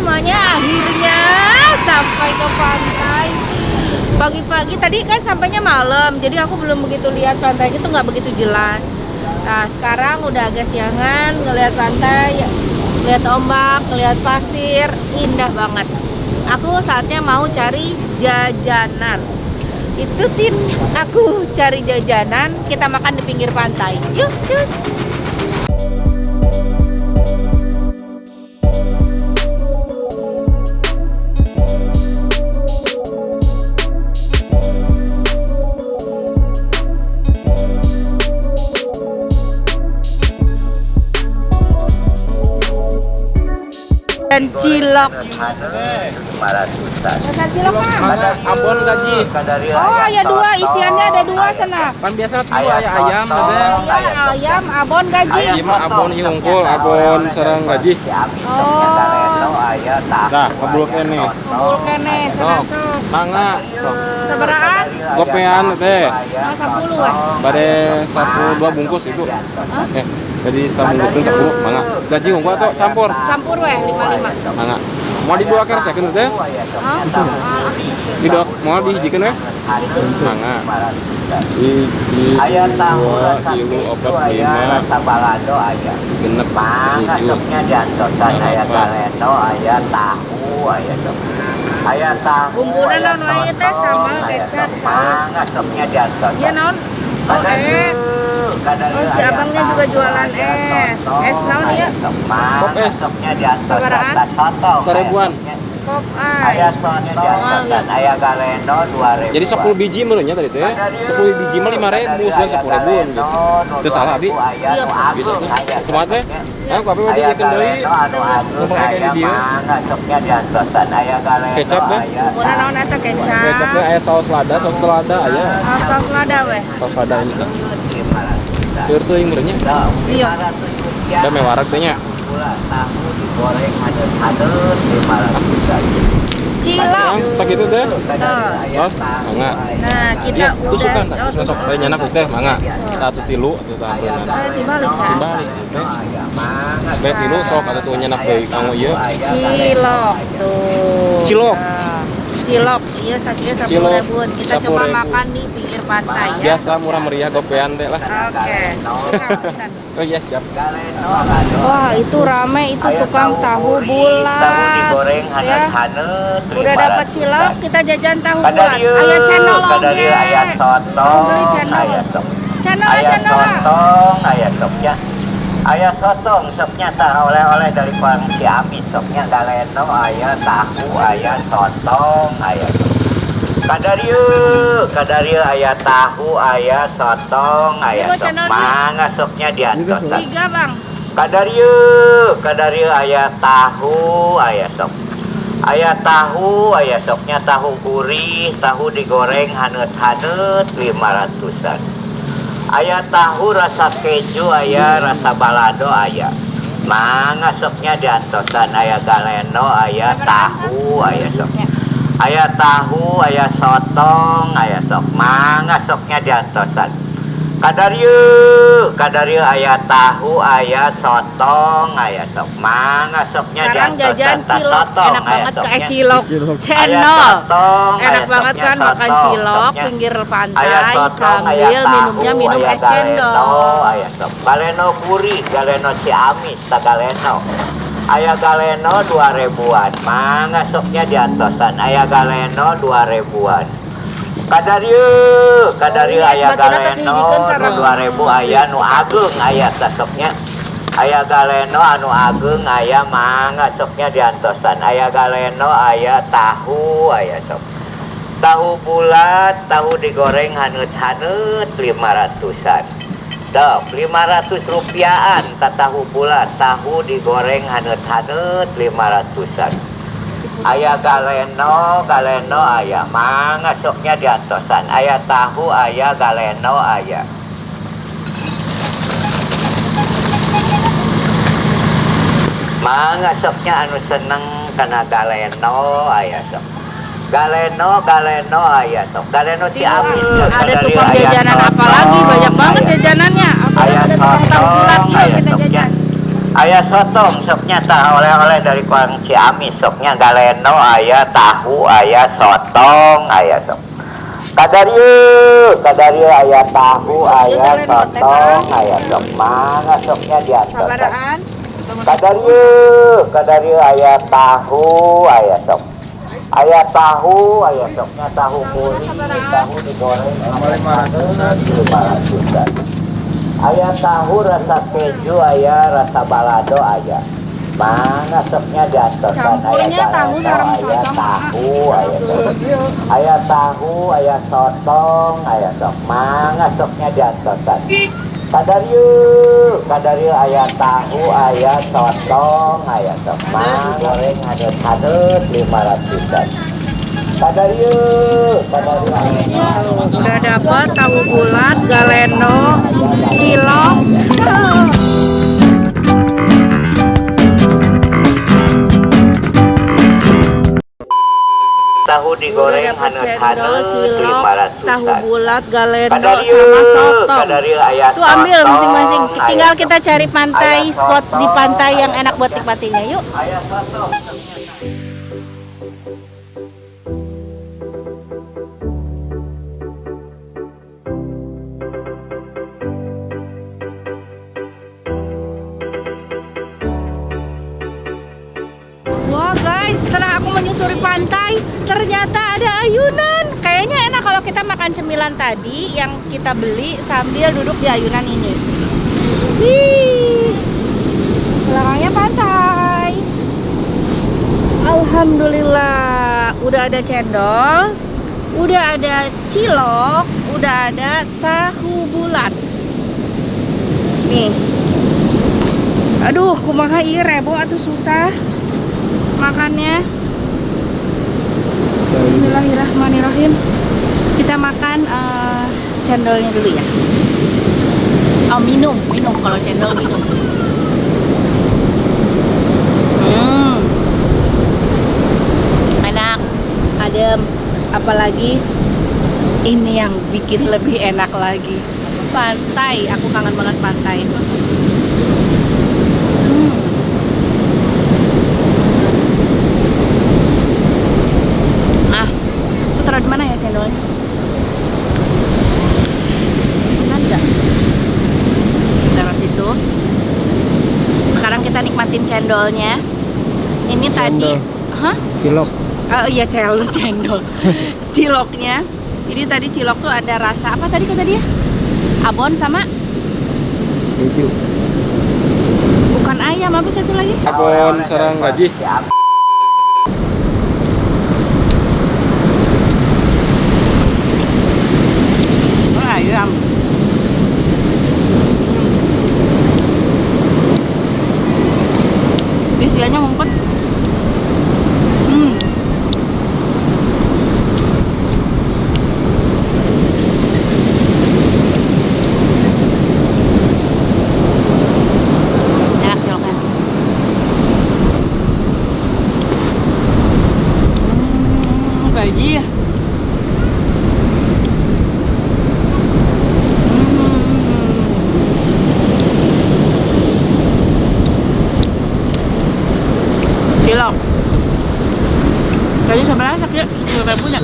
semuanya, akhirnya sampai ke pantai. Pagi-pagi tadi kan sampainya malam, jadi aku belum begitu lihat pantainya tuh nggak begitu jelas. Nah sekarang udah agak siangan, ngelihat pantai, lihat ombak, ngelihat pasir, indah banget. Aku saatnya mau cari jajanan. Ikutin aku cari jajanan, kita makan di pinggir pantai. Yuk, yuk. Dan cilok. Pesan cilok kan? Abon gaji. Oh ya dua, isiannya ada dua sana. Kan biasa tuh ya ayam ada. Ya, ayam, abon gaji. Iya mah abon ieu unggul, abon sareng gaji. Oh. Dah, kabul kene. Kumpul kene, Sok. sok. Mangga, sok. Sabaraan? Gopean teh. Oh, 10 ah. Bade 2 bungkus itu. Jadi sabungkuskeun 10 mangga. Gaji unggul atau campur? Campur weh 55. Mangga. Mau dua kersakeun teh? Hah? Didok mau dihijikeun we? Mangga. Hiji, 2, 3, 4, 5, balado aya. genep, Mangga 7. sopnya diantosan aya galendo aya tahu aya sop. Aya tahu. Bumbunya naon wae teh sambal kecap saus. Mangga sopnya diantosan. Iya naon? Oh es. Oh si abangnya juga jualan es. Es naon ya? Pop es. Sopnya diantosan. Sabaraan? Seribuan. Pop Aya ice. sopnya Oh, diantosan. iya. Aya galendo 2000. Jadi 10 biji menurutnya tadi teh. 10 biji mah 5.000 dan 10.000 gitu. Itu salah Abi. Iya, Bisa tuh. Kumaha teh? Aku apa mah diekeun deui. Numpang aya di dieu. Kecap teh? Bumbunya naon eta kecap. Kecap teh aya saus lada aya. Oh, saus lada weh. Saus lada ini teh. Seur teuing menurutnya. Iya. Da mewareg teh nya. Tahu digoreng halus-halus 500. Cilok. Yang sakitu teh. Tos. Tos, mangga. Nah, kita Iya, udah tusukan oh, tak sok bae nyanak teh mangga. Kita atus tilu atuh tah ampeurna. dibalik ya. Dibalik teh. Bae tilu sok atuh nyanak deui kanggo ieu. Cilok tuh. Cilok. Nah, cilok, iya sakieu 10.000. Cilok, Kita coba 10.000. makan di pinggir pantai ya. Biasa murah meriah gopean teh lah. Oke. Bentar. Oh iya siap. Wah, itu rame itu tukang tahu bulat. Ya. Udah dapat cilok, kita jajan tahu bulat. Aya cendol oge. Aya soto. Oh, beli cendol. Aya sop. Cendol, Aya cendol. sotong, aya sopnya. Aya sotong, sopnya tah oleh-oleh dari Pang Ciamis, sopnya galeno, aya tahu, aya sotong, aya sop. Kadarieu aya tahu, aya sotong, aya Ini sop. cendolnya. Mangga sopnya diantosan. 3, Bang. Kadarieu aya tahu, aya sop. Aya tahu, aya sopnya tahu gurih, tahu digoreng haneut-haneut 500-an. Aya tahu rasa keju, aya rasa balado, aya. Mangga sopnya diantosan, aya galeno, aya tahu, aya sop. Aya tahu, aya sotong, aya sop. Mangga sopnya diantosan. Kadarieu aya tahu, aya sotong, aya sop. Mangga sopnya Sekarang diantosan. jajan cilok, Sotong, enak aya banget sopnya. kayak cilok cendol. Enak banget kan makan cilok pinggir pantai sambil minumnya minum es cendol. Aya sop. Galeno gurih, galeno Ciamis, tak galeno. Aya galeno 2000-an. Mangga sopnya diantosan. Aya galeno 2000-an. Kadarieu aya galeno 2000 aya nu ageung aya sopnya. Aya galeno anu ageung aya mangga sopnya diantosan. Aya galeno aya tahu aya sop. Tahu bulat, tahu digoreng haneut-haneut 500-an. Dok, 500 rupiahan tahu bulat, tahu digoreng haneut-haneut 500-an. Aya galeno aya mangga sopnya diantosan. Aya tahu, aya galeno aya. Mangga sopnya anu seneng kana galeno aya sop. Galeno aya sop. Galeno Ciamis. Ada tukang jajanan apa lagi? Banyak banget jajanannya. Apa ada tukang tahu bulat yuk kita jajan. Aya sotong sopnya tah oleh-oleh dari Kuang Ciamis sopnya galeno aya tahu aya sotong aya sok. Kadarieu aya tahu aya sotong aya sok mangga sopnya diantos. Sabaraan. Kadarieu aya tahu aya sok. Aya tahu aya sopnya tahu kuning tahu digoreng aya tahu rasa keju aya rasa balado aya mana sopnya diantoskan Campurnya tahu sareng sotong. aya tahu aya sotong aya sok mana sopnya diantoskan kadarieu aya tahu aya sotong aya sok mana goreng hadet 500 kadarieu Udah dapet tahu bulat, galeno, cilok. tahu digoreng Udah dapet cendol, hanet-hanet cilok, 500 tahu bulat, galeno, Kadarieu, sama sotong. kadarieu aya Tuh ambil sotong, masing-masing. Tinggal aya kita cari pantai, aya spot di sotong, pantai yang enak buat nikmatinya. Yuk. aya sotong. Wah guys, setelah aku menyusuri pantai, ternyata ada ayunan. Kayaknya enak kalau kita makan cemilan tadi yang kita beli sambil duduk di ayunan ini. Wih, belakangnya pantai. Alhamdulillah, udah ada cendol, udah ada cilok, udah ada tahu bulat. Nih. Aduh, kumaha ieu rebo atuh susah makannya. Bismillahirrahmanirrahim. Kita makan cendolnya dulu ya. Oh, minum kalau cendol minum. Enak, adem. Apalagi ini yang bikin lebih enak lagi. Pantai, aku kangen banget pantai. Taruh di mana ya cendolnya? Enak nggak? Taruh situ. Sekarang kita nikmatin cendolnya. Ini tadi, hah? Cilok. Oh iya cendol. Ciloknya. Ini tadi cilok tuh ada rasa apa tadi kata dia? Abon sama? Keju. Bukan ayam, apa satu lagi? Abon sarang gaji. Ayam. Isiannya ngumpet. Enak ciloknya. Gaji ya. Cilok. Jadi sebenarnya sakit 10.000 ya.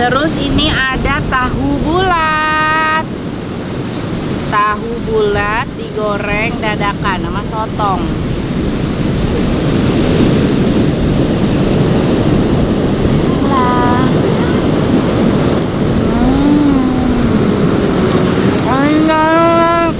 Terus ini ada tahu bulat. Tahu bulat digoreng dadakan sama sotong. Bismillah. Enak.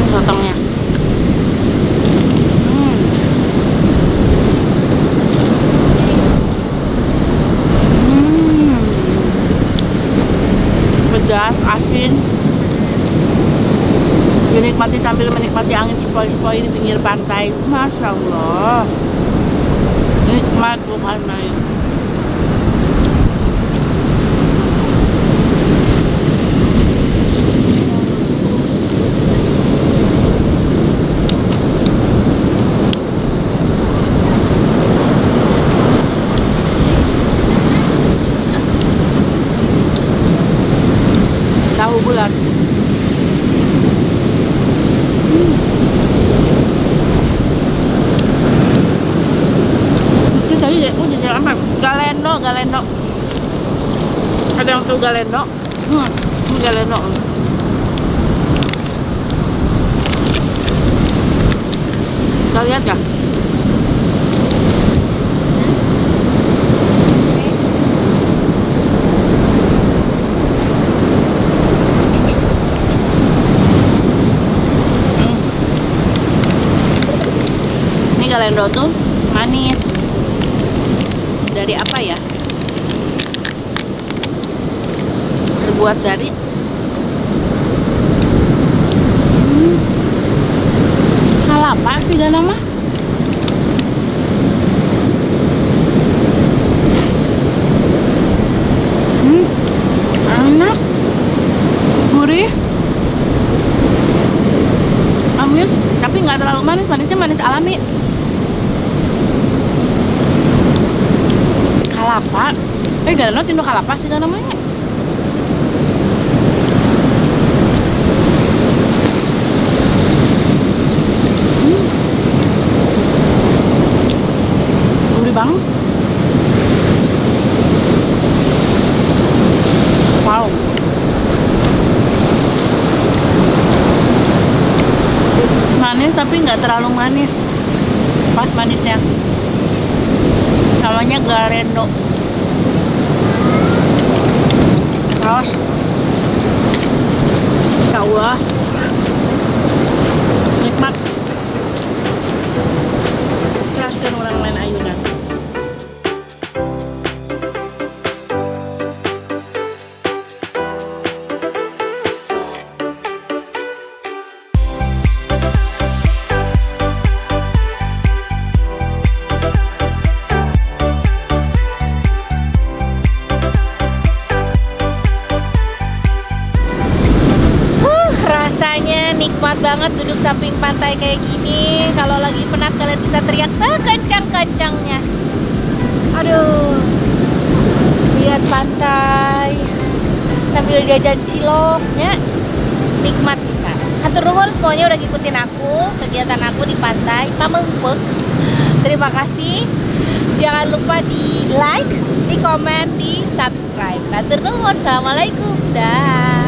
Sotongnya. Pedas, asin. Dinikmati sambil menikmati angin sepoi-sepoi di pinggir pantai. Masya Allah, nikmat bukan main. Tuh Galendo. Ini Galendo. Kita lihat ya. Ini Galendo tuh manis. Dari apa ya? Terbuat dari kelapa sih nama. Enak, gurih, manis, tapi nggak terlalu manis. Manisnya manis alami. Kalapa, Galendo tindo kalapa sih namanya. Gurih banget. Wow. Manis tapi nggak terlalu manis. Pas manisnya. Namanya Galendo. Terus Insya Allah nikmat. Teraskan orang lain ayunan. Nikmat banget duduk samping pantai kayak gini. Kalau lagi penat kalian bisa teriak sekencang-kencangnya. Aduh, lihat pantai sambil jajan ciloknya, nikmat bisa. Hatur nuhun semuanya udah ngikutin aku, kegiatan aku di pantai Pamengpeuk. Terima kasih. Jangan lupa di like, di komen, di subscribe. Hatur nuhun. Assalamualaikum. Dah.